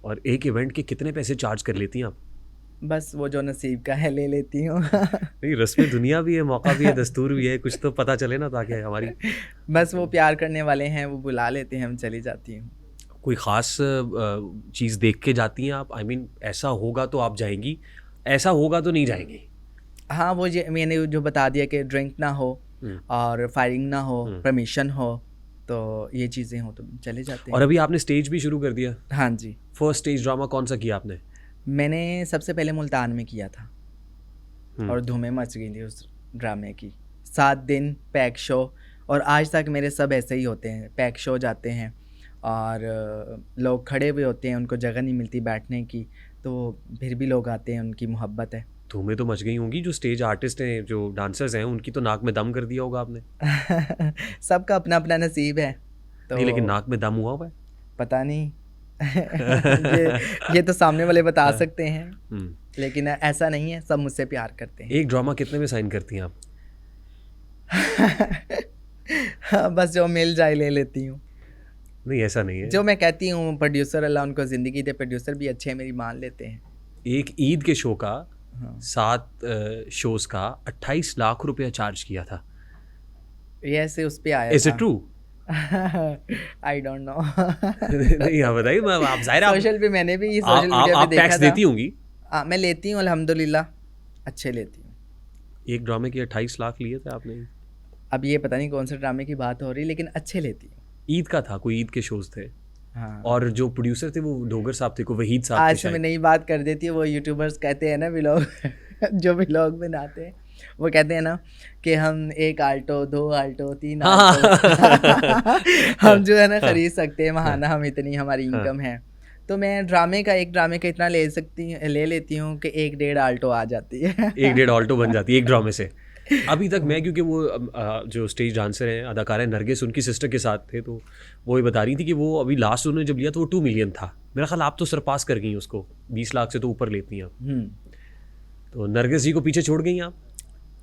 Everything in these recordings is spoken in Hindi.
और एक इवेंट के कितने पैसे चार्ज कर लेती हैं आप? बस वो जो नसीब का है ले लेती हूँ। नहीं, रस्म दुनिया भी है, मौका भी है, दस्तूर भी है, कुछ तो पता चले ना, ताकि हमारी बस वो प्यार करने वाले हैं, वो बुला लेते हैं, हम चली जाती हूँ। कोई ख़ास चीज़ देख के जाती हैं आप? आई मीन ऐसा होगा तो आप जाएँगी, ऐसा होगा तो नहीं जाएँगी? हाँ, वो ये मैंने जो बता दिया कि ड्रिंक ना हो हुँ, और फायरिंग ना हो, हुँ। परमिशन हो, तो ये चीज़ें हो तो चले जाते और हैं। अभी आपने स्टेज भी शुरू कर दिया? हाँ जी, फर्स्ट स्टेज ड्रामा कौन-सा किया आपने? मैंने सबसे पहले मुल्तान में किया था हुँ। और धूमें मच गई थी उस ड्रामे की। 7 दिन पैक शो, और आज तक मेरे सब ऐसे ही होते हैं, पैक शो जाते हैं और लोग खड़े हुए होते हैं, उनको जगह नहीं मिलती बैठने की, तो फिर भी लोग आते हैं, उनकी मोहब्बत है। धूमें तो मच गई होंगी, जो स्टेज आर्टिस्ट हैं, जो डांसर्स हैं, उनकी तो नाक में दम कर दिया होगा आपने? सबका अपना-अपना नसीब है, नहीं, लेकिन तो नाक में दम हुआ हुआ है? पता नहीं। ये तो सामने वाले बता सकते हैं, हुँ। लेकिन ऐसा नहीं है, सब मुझसे प्यार करते हैं। एक ड्रामा कितने में साइन करती हैं आप? हाँ, बस जो मिल जाए ले लेती हूँ। नहीं, ऐसा नहीं है। जो मैं कहती हूँ, प्रोड्यूसर अल्लाह उनको ज़िंदगी दे, प्रोड्यूसर भी अच्छे हैं, मेरी मान लेते हैं। एक ईद के शो का हाँ, 7 शोज़ का 28 लाख रुपया चार्ज किया था। ये ऐसे उस पे आया इज़ था। It true? I don't know. नहीं, आप बताइए। मैं आप ज़ाहिर है आप सोशल पे मैंने भी आप सोशल आप मीडिया पे आप देखा टैक्स था। देती होंगी? मैं लेती हूँ अल्हम्दुलिल्लाह, अच्छे लेती हूँ। एक ड्रामे के 28 लाख लिए थे आपने? अब ये पता नहीं कौन से ड्रामे की बात हो रही, लेकिन अच्छे लेती हूँ। ईद का था, कोई ईद के शोज़ थे। हाँ, और जो प्रोड्यूसर थे वो डोगर साहब थे, कोई वहीद साहब थे आज से मैं शायद। नई बात कर देती हूँ। वो यूट्यूबर्स कहते हैं ना व्लॉग जो व्लॉग बनाते हैं, वो कहते हैं ना कि हम 1 आल्टो, 2 आल्टो, 3 हाँ। आल्टो हम जो है ना हाँ, खरीद सकते हैं हाँ, महाना, हम इतनी हमारी हाँ। इनकम है। तो मैं एक ड्रामे का इतना ले लेती हूँ कि 1 डेढ़ आल्टो आ जाती है। 1 डेढ़ ऑल्टो बन जाती है एक ड्रामे से। अभी तक मैं, क्योंकि वो जो स्टेज डांसर हैं, अदाकारा है नरगिस, उनकी सिस्टर के साथ थे, तो वो ये बता रही थी कि वो अभी लास्ट उन्होंने जब लिया तो वो 2 मिलियन था। मेरा ख्याल आप तो सरपास कर गई उसको, 20 लाख से तो ऊपर लेती हैं आप। हम्म, तो नरगिस जी को पीछे छोड़ गई आप?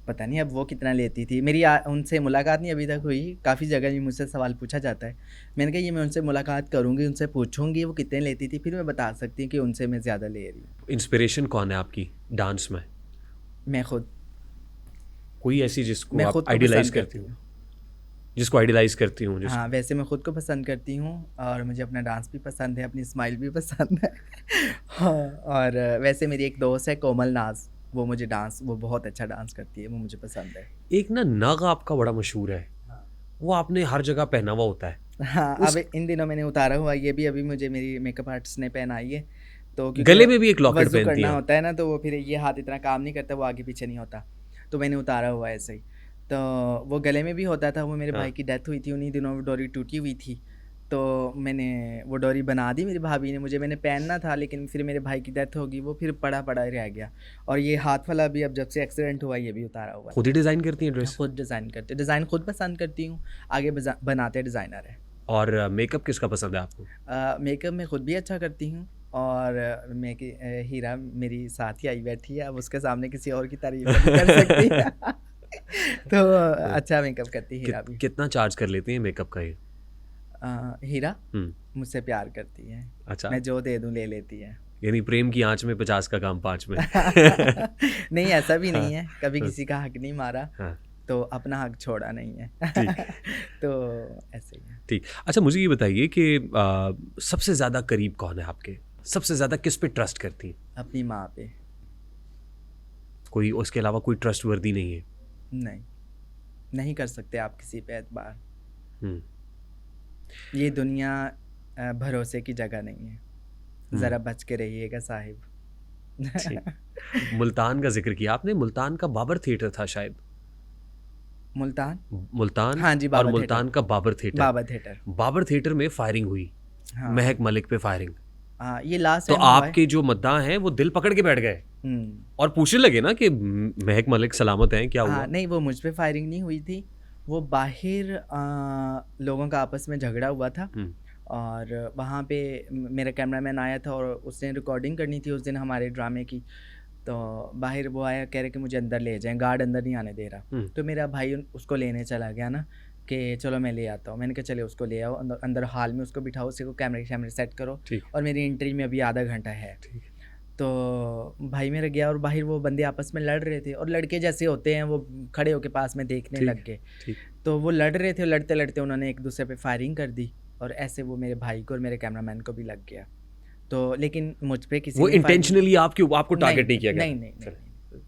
पता नहीं अब वो कितना लेती थी। मेरी उनसे मुलाकात नहीं अभी तक हुई। काफ़ी जगह भी मुझसे सवाल पूछा जाता है। मैंने कहा ये मैं उनसे मुलाकात करूँगी, उनसे पूछूंगी वो कितने लेती थी, फिर मैं बता सकती हूँ कि उनसे मैं ज़्यादा ले रही हूँ। इंस्पिरेशन कौन है आपकी डांस में? मैं खुद कोई ऐसी जिसको मैं आप खुद को आइडियलाइज पसंद करती करती हूँ? हूँ। जिसको आइडियलाइज करती हूँ, जिस हाँ, वैसे मैं खुद को पसंद करती हूँ और मुझे अपना डांस भी पसंद है, अपनी स्माइल भी पसंद है। हाँ, और वैसे मेरी एक दोस्त है कोमल नाज, वो बहुत अच्छा डांस करती है, वो मुझे पसंद है। एक ना नग आपका बड़ा मशहूर है, वो आपने हर जगह पहना हुआ होता है। हाँ, अब उस इन दिनों मैंने उतारा हुआ, ये भी अभी मुझे मेरी मेकअप आर्टिस्ट ने पहनाई है। तो क्योंकि गले में भी एक लॉकेट वज़ू पहनती करना हैं आप। होता है ना, तो वो फिर ये हाथ इतना काम नहीं करता, वो आगे पीछे नहीं होता, तो मैंने उतारा हुआ है ऐसे ही। तो वो गले में भी होता था, वो मेरे हाँ। भाई की डेथ हुई थी, उन्हीं दिनों वो डोरी टूटी हुई थी, तो मैंने वो डोरी बना दी मेरी भाभी ने मुझे, मैंने पहनना था, लेकिन फिर मेरे भाई की डेथ होगी, वो फिर पड़ा पड़ा ही रह गया। और ये हाथ वाला भी अब जब से एक्सीडेंट हुआ, ये भी उतारा हुआ खुद ही डिज़ाइन करती हैं है। ड्रेस? खुद डिज़ाइन खुद पसंद करती हूँ, आगे बनाते डिज़ाइनर है। और मेकअप किसका पसंद है आपको? मेकअप मैं खुद भी अच्छा करती हूँ, और हीरा मेरी साथ ही आई बैठी है, अब उसके सामने किसी और की तारीफ नहीं कर सकती। तो अच्छा मेकअप करती है हीरा भी। कितना चार्ज कर लेती हैं मेकअप का ये? हीरा हुँ, मुझसे प्यार करती है, अच्छा। मैं जो दे दूँ ले लेती है। यानी प्रेम की आँच में 50 का काम 5 में। नहीं, ऐसा भी हाँ, नहीं है, कभी हाँ, किसी का हक नहीं मारा, हाँ, तो अपना हक छोड़ा नहीं है। ठीक, तो ऐसे ही है। ठीक। अच्छा, मुझे ये बताइए कि सबसे ज़्यादा करीब कौन है आपके? सबसे ज़्यादा किस पे ट्रस्ट करती हैं? अपनी माँ पे। कोई उसके अलावा कोई ट्रस्टवर्दी नहीं है? नहीं, नहीं कर सकते आप किसी पे एतबार। हुँ, ये दुनिया भरोसे की जगह नहीं है, हुँ, ज़रा बच के रहिएगा साहिब। ठीक। मुल्तान का ज़िक्र किया आपने, मुल्तान का बाबर थिएटर था शायद। मुल्तान? मुल्तान हाँ जी, और बाबा थिएटर। मुल्तान का बाबर थिएटर। बाबा थिएटर, बाबर थिएटर में फायरिंग हुई, हाँ। महक मलिक पे फायरिंग। हाँ, ये लास्ट तो टाइम हुआ है। आपके जो मद्दाह हैं वो दिल पकड़ के बैठ गए हुँ। और पूछने लगे ना कि महक मलिक सलामत हैं, क्या हाँ, हुआ? नहीं वो मुझ पे फायरिंग नहीं हुई थी, वो बाहर लोगों का आपस में झगड़ा हुआ था, हुँ, और वहाँ पे मेरा कैमरामैन आया था और उसने रिकॉर्डिंग करनी थी उस दिन हमारे ड्रामे की। तो बाहर वो आया, कह रहे कि मुझे अंदर ले जाएँ, गार्ड अंदर नहीं आने दे रहा। हुँ, तो मेरा भाई उसको लेने चला गया ना, कि चलो मैं ले आता हूँ। मैंने कहा चले उसको ले आओ, अंदर अंदर हॉल में उसको बिठाओ, उसी को कैमरे शैमरे सेट करो ठीक और मेरी एंट्री में अभी आधा घंटा है। ठीक तो भाई मेरा गया और बाहर वो बंदे आपस में लड़ रहे थे और लड़के जैसे होते हैं वो खड़े होके पास में देखने ठीक लग गए। ठीक। तो वो लड़ रहे थे, लड़ते लड़ते उन्होंने एक दूसरे पे फायरिंग कर दी और ऐसे वो मेरे भाई को और मेरे कैमरामैन को भी लग गया। तो लेकिन मुझ पे किसी वो ने firing- इंटेंशनली आपको टारगेट नहीं किया गया? नहीं,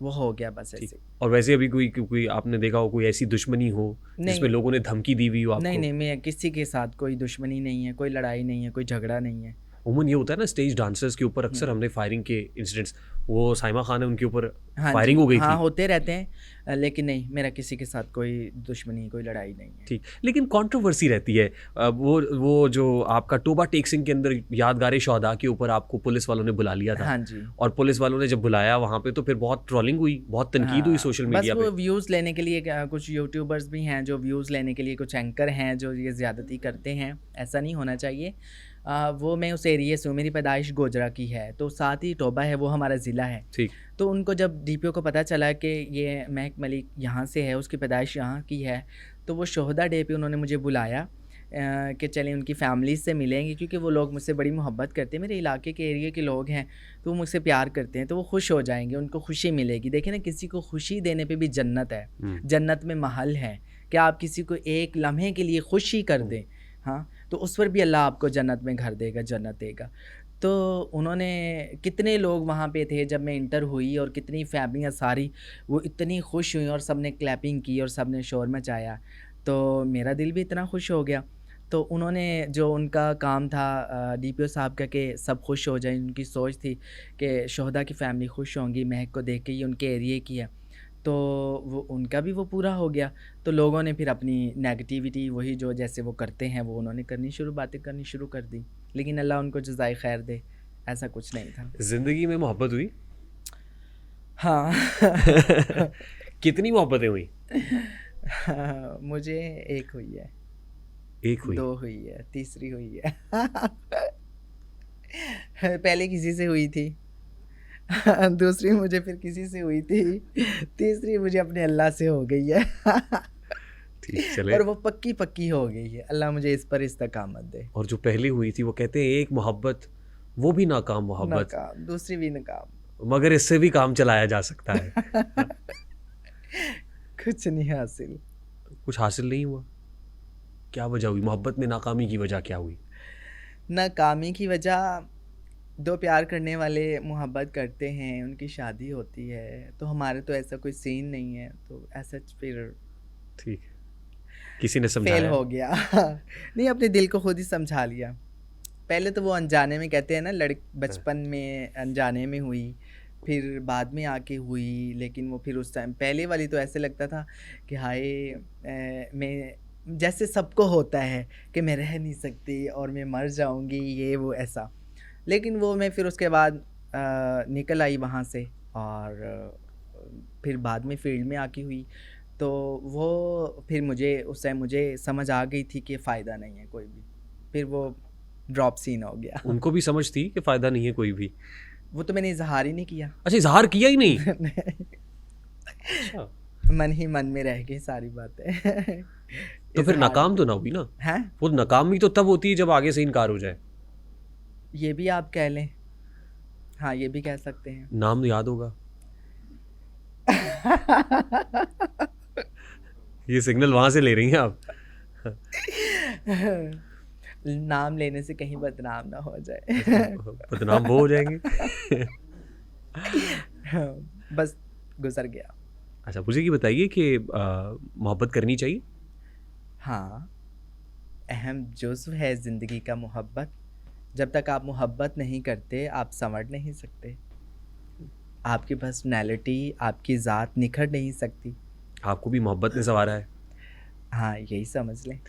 वो हो गया बस ठीक। ऐसे। और वैसे अभी कोई आपने देखा हो कोई ऐसी दुश्मनी हो जिसमें नहीं। लोगों ने धमकी दी हुई हो आपको? नहीं, मैं किसी के साथ कोई दुश्मनी नहीं है, कोई लड़ाई नहीं है, कोई झगड़ा नहीं है। उमूमन ये होता है ना स्टेज डांसर्स के ऊपर अक्सर हमने फायरिंग के इंसिडेंट्स, वो साइमा खान है उनके ऊपर हाँ फायरिंग जी, हो गई हाँ थी। होते रहते हैं, लेकिन नहीं, मेरा किसी के साथ कोई दुश्मनी, कोई लड़ाई नहीं है। ठीक, लेकिन कंट्रोवर्सी रहती है। वो जो आपका टोबा टेक सिंह के अंदर यादगार शोहदा के ऊपर आपको पुलिस वालों ने बुला लिया था। हाँ जी। और पुलिस वालों ने जब बुलाया वहाँ पे तो फिर बहुत ट्रोलिंग हुई, बहुत तनकीद हुई सोशल मीडिया बस पे। वो व्यूज़ लेने के लिए कुछ यूट्यूबर्स भी हैं जो व्यूज़ लेने के लिए, कुछ एंकर हैं जो ये ज़्यादती करते हैं, ऐसा नहीं होना चाहिए। वो मैं उस एरिया से हूँ, मेरी पैदाइश गोजरा की है, तो साथ ही टोबा है, वो हमारा ज़िला है। ठीक। तो उनको जब डीपीओ को पता चला कि ये महक मलिक यहाँ से है, उसकी पैदाइश यहाँ की है, तो वो शोहदा डे पे उन्होंने मुझे बुलाया कि चलें उनकी फैमिली से मिलेंगे, क्योंकि वो लोग मुझसे बड़ी मोहब्बत करते हैं, मेरे इलाके के एरिया के लोग हैं, तो वो मुझसे प्यार करते हैं, तो वो खुश हो जाएंगे, उनको खुशी मिलेगी। देखिए ना, किसी को खुशी देने पे भी जन्नत है, जन्नत में महल है कि आप किसी को एक लम्हे के लिए खुशी कर दें, हाँ, तो उस पर भी अल्लाह आपको जन्नत में घर देगा, जन्नत देगा। तो उन्होंने, कितने लोग वहाँ पे थे जब मैं इंटर हुई और कितनी फैमिलियाँ सारी वो इतनी खुश हुई और सब ने क्लैपिंग की और सब ने शोर मचाया, तो मेरा दिल भी इतना खुश हो गया। तो उन्होंने, जो उनका काम था डीपीओ साहब का कि सब खुश हो जाए, उनकी सोच थी कि शोहदा की फैमिली खुश होंगी महक को देख के, ये उनके एरिए की है, तो वो उनका भी वो पूरा हो गया। तो लोगों ने फिर अपनी नेगेटिविटी वही जो जैसे वो करते हैं वो उन्होंने बातें करनी शुरू कर दी, लेकिन अल्लाह उनको जज़ाए खैर दे, ऐसा कुछ नहीं था। जिंदगी में मोहब्बत हुई? हाँ। कितनी मोहब्बतें हुई? मुझे एक हुई है, एक हुई? 2 हुई है, तीसरी हुई है। पहले किसी से हुई थी, दूसरी मुझे फिर किसी से हुई थी, तीसरी मुझे अपने अल्लाह से हो गई है। ठीक, चले। और वो पक्की हो गई है, अल्लाह मुझे इस पर इस्तकामत दे। और जो पहली हुई थी वो कहते हैं एक मोहब्बत, वो भी नाकाम मोहब्बत, नाकाम, दूसरी भी नाकाम, मगर इससे भी काम चलाया जा सकता है। कुछ नहीं हासिल। कुछ हासिल नहीं हुआ? क्या वजह हुई मोहब्बत में नाकामी की वजह क्या हुई? नाकामी की वजह, 2 प्यार करने वाले मोहब्बत करते हैं, उनकी शादी होती है, तो हमारे तो ऐसा कोई सीन नहीं है, तो ऐसा फिर ठीक, किसी ने फेल समझाया? हो गया। नहीं, अपने दिल को खुद ही समझा लिया। पहले तो वो अनजाने में, कहते हैं ना, बचपन में अनजाने में हुई, फिर बाद में आके हुई, लेकिन वो फिर उस टाइम पहले वाली तो ऐसे लगता था कि हाय, मैं, जैसे सबको होता है कि मैं रह नहीं सकती और मैं मर जाऊंगी, ये वो ऐसा। लेकिन वो मैं फिर उसके बाद निकल आई वहाँ से, और फिर बाद में फील्ड में आके हुई, तो वो फिर मुझे उस टाइम मुझे समझ आ गई थी कि फ़ायदा नहीं है कोई भी, फिर वो ड्रॉप सीन हो गया। उनको भी समझ थी कि फायदा नहीं है कोई भी? वो तो मैंने इजहार ही नहीं किया। अच्छा, इजहार किया ही नहीं? अच्छा, मन ही मन में रह गई सारी बातें। तो फिर नाकाम तो ना हुई ना? हैं, वो नाकामी तो तब होती है जब आगे से इनकार हो जाए। ये भी आप कह लें, हाँ ये भी कह सकते हैं। नाम याद होगा? ये सिग्नल वहां से ले रही हैं आप? नाम लेने से कहीं बदनाम ना हो जाए। बदनाम वो हो जाएंगे। बस गुजर गया। अच्छा, मुझे ये बताइए कि मोहब्बत करनी चाहिए? हाँ, अहम जुज़्व है ज़िंदगी का मोहब्बत। जब तक आप मोहब्बत नहीं करते, आप संवर नहीं सकते, आपकी पर्सनैलिटी, आपकी ज़ात निखर नहीं सकती। आपको भी मोहब्बत ने संवारा है? हाँ, यही समझ लें।